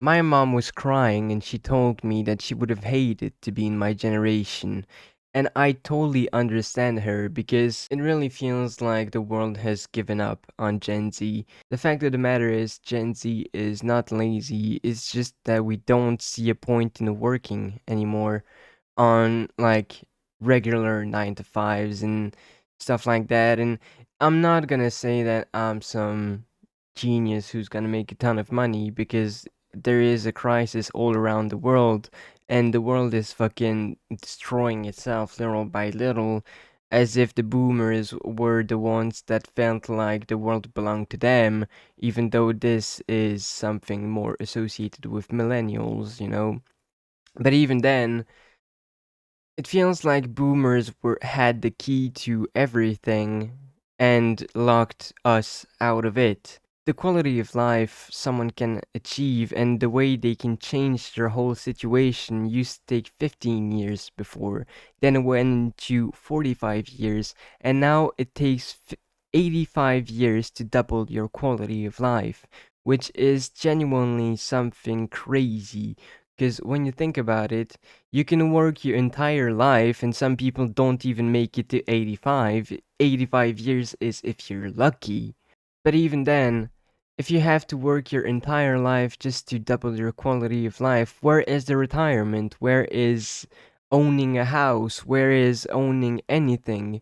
My mom was crying and she told me that she would have hated to be in my generation. And I totally understand her because it really feels like the world has given up on Gen Z. The fact of the matter is, Gen Z is not lazy, it's just that we don't see a point in working anymore on like regular 9 to 5s and stuff like that. And I'm not gonna say that I'm some genius who's gonna make a ton of money because there is a crisis all around the world and the world is fucking destroying itself little by little, as if the boomers were the ones that felt like the world belonged to them, even though this is something more associated with millennials. But even then, it feels like boomers had the key to everything and locked us out of it. The quality of life someone can achieve and the way they can change their whole situation used to take 15 years before, then it went to 45 years, and now it takes 85 years to double your quality of life, which is genuinely something crazy. Because when you think about it, you can work your entire life, and some people don't even make it to 85. 85 years is if you're lucky. But even then, if you have to work your entire life just to double your quality of life, where is the retirement? Where is owning a house? Where is owning anything?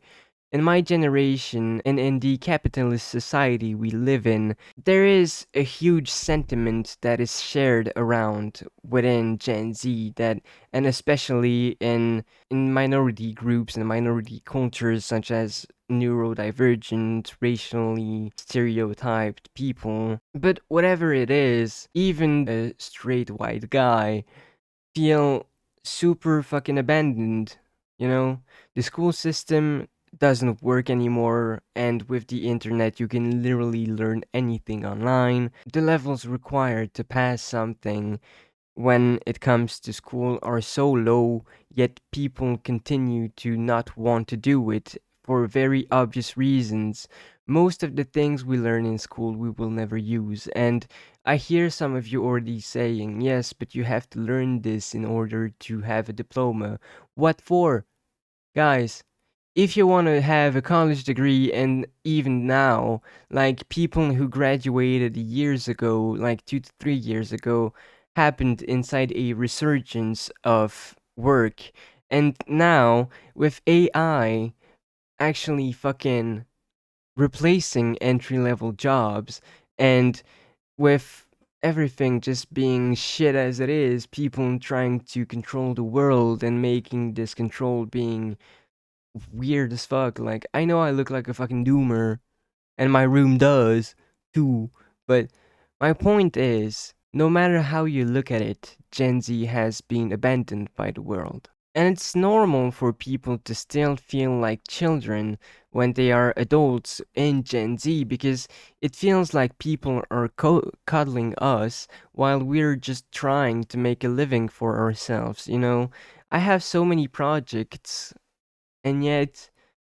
In my generation and in the capitalist society we live in, there is a huge sentiment that is shared around within Gen Z that, and especially in minority groups and minority cultures such as neurodivergent, racially stereotyped people. But whatever it is, even a straight white guy feel super fucking abandoned, you know? The school system doesn't work anymore, and with the internet, you can literally learn anything online. The levels required to pass something when it comes to school are so low, yet people continue to not want to do it for very obvious reasons. Most of the things we learn in school we will never use, and I hear some of you already saying, yes, but you have to learn this in order to have a diploma. What for? Guys, if you want to have a college degree, and even now, like people who graduated years ago, like 2 to 3 years ago, happened inside a resurgence of work. And now, with AI actually fucking replacing entry level jobs, and with everything just being shit as it is, people trying to control the world and making this control being weird as fuck. Like, I know I look like a fucking doomer, and my room does too, but my point is, no matter how you look at it, Gen Z has been abandoned by the world. And it's normal for people to still feel like children when they are adults in Gen Z because it feels like people are cuddling us while we're just trying to make a living for ourselves. I have so many projects and yet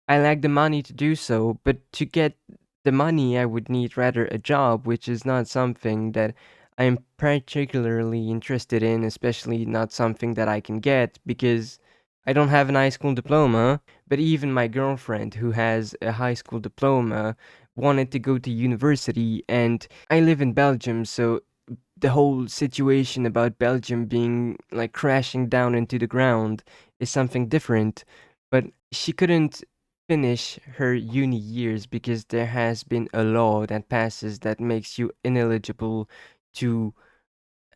I lack the money to do so. But to get the money, I would need rather a job, which is not something that I'm particularly interested in, especially not something that I can get because I don't have an high school diploma. But even my girlfriend, who has a high school diploma, wanted to go to university, and I live in Belgium, so the whole situation about Belgium being like crashing down into the ground is something different. But she couldn't finish her uni years because there has been a law that passes that makes you ineligible to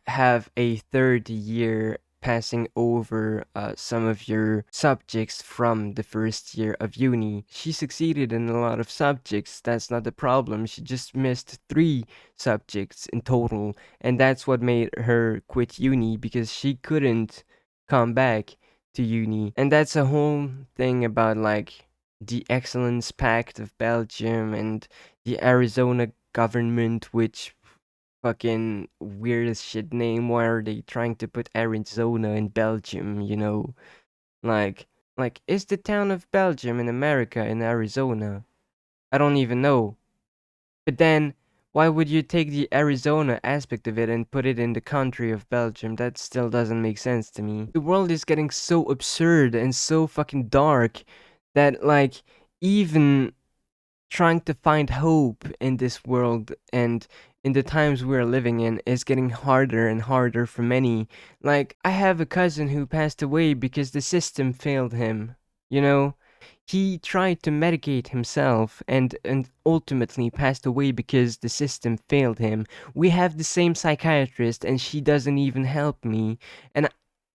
have a third year passing over some of your subjects from the first year of uni. She succeeded in a lot of subjects. That's not the problem. She just missed 3 subjects in total. And that's what made her quit uni because she couldn't come back to uni. And that's a whole thing about like the Excellence Pact of Belgium and the Arizona government, which fucking weirdest shit name. Why are they trying to put Arizona in Belgium? Like is the town of Belgium in America in Arizona? I don't even know. But then Why would you take the Arizona aspect of it and put it in the country of Belgium? That still doesn't make sense to me. The world is getting so absurd and so fucking dark that, like, even trying to find hope in this world and in the times we're living in is getting harder and harder for many. Like, I have a cousin who passed away because the system failed him, you know? He tried to medicate himself and ultimately passed away because the system failed him. We have the same psychiatrist and she doesn't even help me. And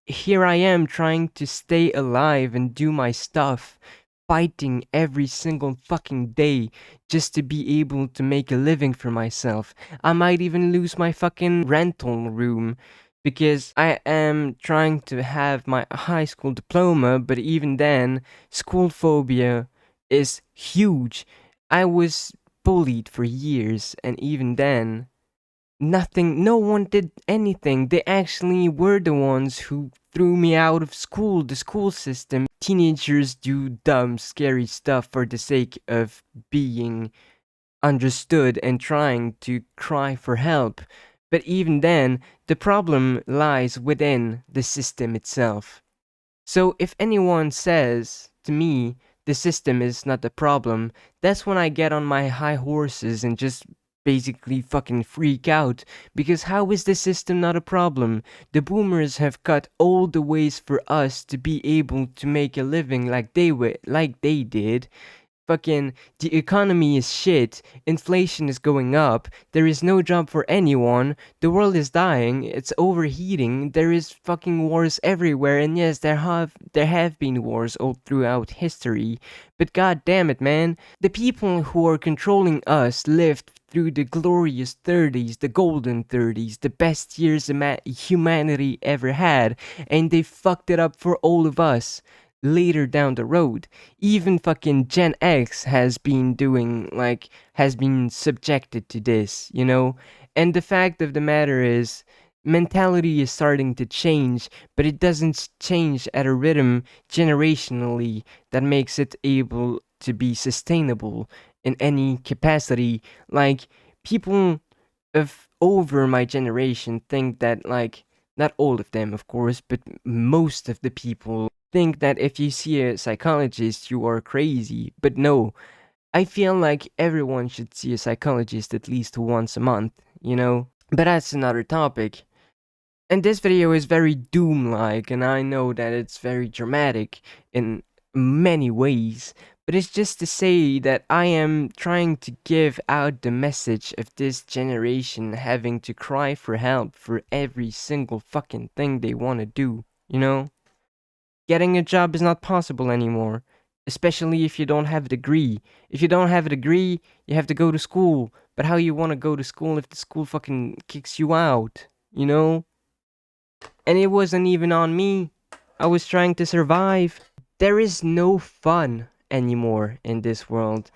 here I am trying to stay alive and do my stuff, fighting every single fucking day just to be able to make a living for myself. I might even lose my fucking rental room because I am trying to have my high school diploma, but even then, school phobia is huge. I was bullied for years, and even then, nothing, no one did anything. They actually were the ones who threw me out of school, the school system. Teenagers do dumb, scary stuff for the sake of being understood and trying to cry for help. But even then, the problem lies within the system itself. So if anyone says to me the system is not the problem, that's when I get on my high horses and just basically fucking freak out. Because how is the system not a problem? The boomers have cut all the ways for us to be able to make a living like they did. Fucking the economy is shit, inflation is going up, there is no job for anyone, the world is dying, it's overheating, there is fucking wars everywhere, and yes, there have been wars all throughout history, but god damn it, man, the people who are controlling us lived through the glorious 30s, the golden 30s, the best years humanity ever had, and they fucked it up for all of us later down the road. Even fucking Gen X has been subjected to this, you know? And the fact of the matter is, mentality is starting to change, but it doesn't change at a rhythm generationally that makes it able to be sustainable in any capacity. Like, people of over my generation think that, like, not all of them, of course, but most of the people think that if you see a psychologist, you are crazy. But no, I feel like everyone should see a psychologist at least once a month, you know? But that's another topic. And this video is very doom-like, and I know that it's very dramatic in many ways, but it's just to say that I am trying to give out the message of this generation having to cry for help for every single fucking thing they want to do, you know? Getting a job is not possible anymore, especially if you don't have a degree. If you don't have a degree, you have to go to school, but how you want to go to school if the school fucking kicks you out, you know? And it wasn't even on me. I was trying to survive. There is no fun anymore in this world.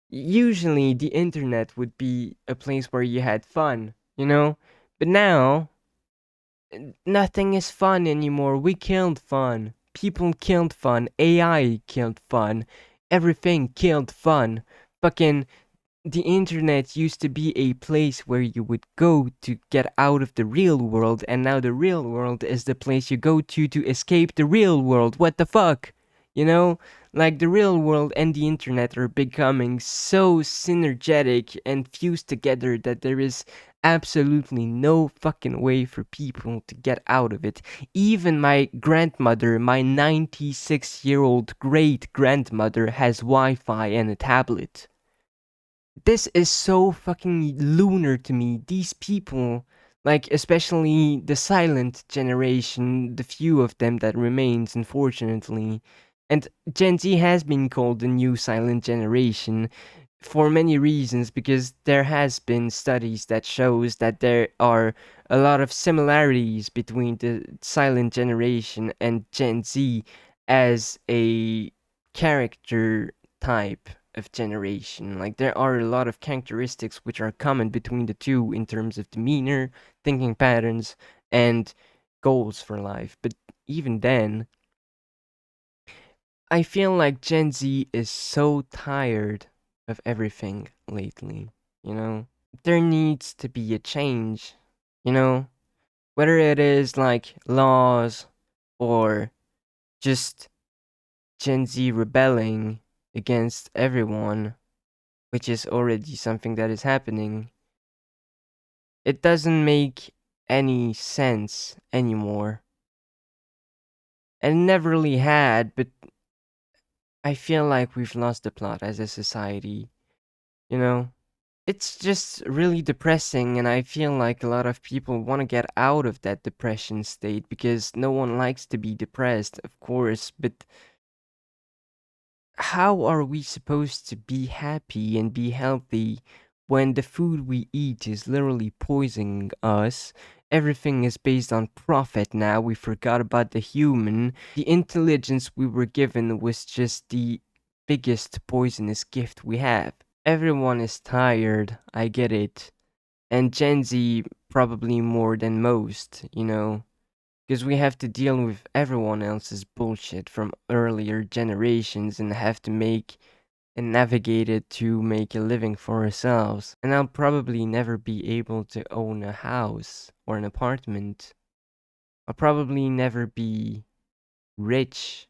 Usually, the internet would be a place where you had fun, you know? But now, nothing is fun anymore. We killed fun. People killed fun. AI killed fun. Everything killed fun. Fucking the internet used to be a place where you would go to get out of the real world, and now the real world is the place you go to escape the real world. What the fuck? You know? Like, the real world and the internet are becoming so synergetic and fused together that there is absolutely no fucking way for people to get out of it. Even my grandmother, my 96-year-old great grandmother, has Wi Fi and a tablet. This is so fucking lunar to me. These people, like, especially the silent generation, the few of them that remains, unfortunately. And Gen Z has been called the new silent generation for many reasons, because there has been studies that shows that there are a lot of similarities between the silent generation and Gen Z as a character type of generation. Like, there are a lot of characteristics which are common between the two in terms of demeanor, thinking patterns, and goals for life. But even then, I feel like Gen Z is so tired of everything lately, you know? there needs to be a change, you know? Whether it is like laws or just Gen Z rebelling against everyone, which is already something that is happening, it doesn't make any sense anymore. And never really had, but I feel like we've lost the plot as a society, you know? It's just really depressing, and I feel like a lot of people want to get out of that depression state because no one likes to be depressed, of course, but how are we supposed to be happy and be healthy when the food we eat is literally poisoning us? Everything is based on profit now. We forgot about the human. The intelligence we were given was just the biggest poisonous gift we have. Everyone is tired, I get it. And Gen Z probably more than most, you know? Because we have to deal with everyone else's bullshit from earlier generations and have to make and navigate it to make a living for ourselves. And I'll probably never be able to own a house or an apartment. I'll probably never be rich,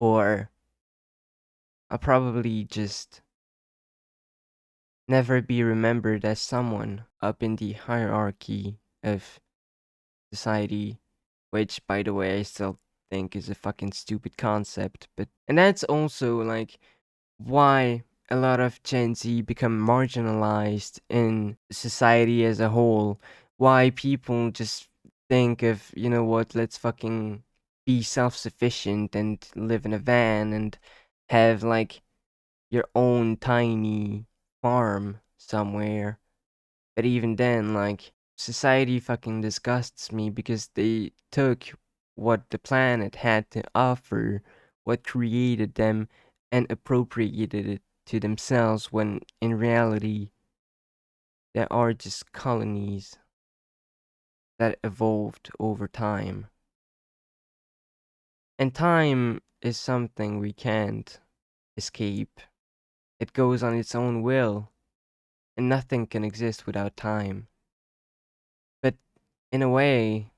or I'll probably just never be remembered as someone up in the hierarchy of society, which, by the way, I still think is a fucking stupid concept. But and that's also like why a lot of Gen Z become marginalized in society as a whole. Why people just think of, you know what, let's fucking be self-sufficient and live in a van and have like your own tiny farm somewhere. But even then, like, society fucking disgusts me because they took what the planet had to offer, what created them, and appropriated it to themselves when in reality, they are just colonies that evolved over time. And time is something we can't escape. It goes on its own will, and nothing can exist without time. But in a way,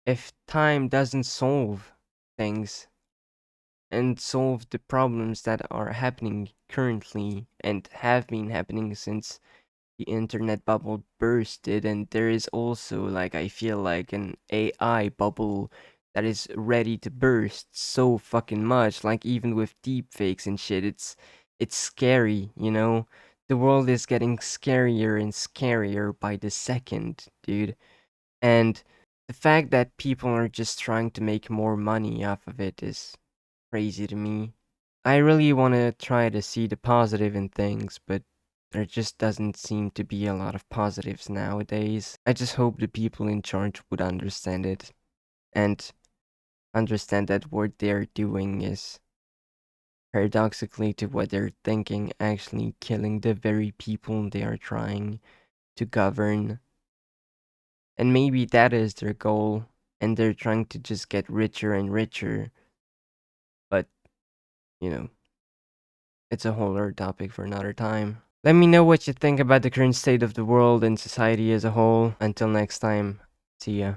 if time doesn't solve things and solve the problems that are happening currently and have been happening since the internet bubble bursted, and there is also, like, I feel like an AI bubble that is ready to burst so fucking much, like even with deepfakes and shit. It's scary, you know? The world is getting scarier and scarier by the second, dude. And the fact that people are just trying to make more money off of it is crazy to me. I really want to try to see the positive in things, but there just doesn't seem to be a lot of positives nowadays. I just hope the people in charge would understand it and understand that what they're doing is paradoxically to what they're thinking, actually killing the very people they are trying to govern. And maybe that is their goal, and they're trying to just get richer and richer. But, you know, it's a whole other topic for another time. Let me know what you think about the current state of the world and society as a whole. Until next time, see ya.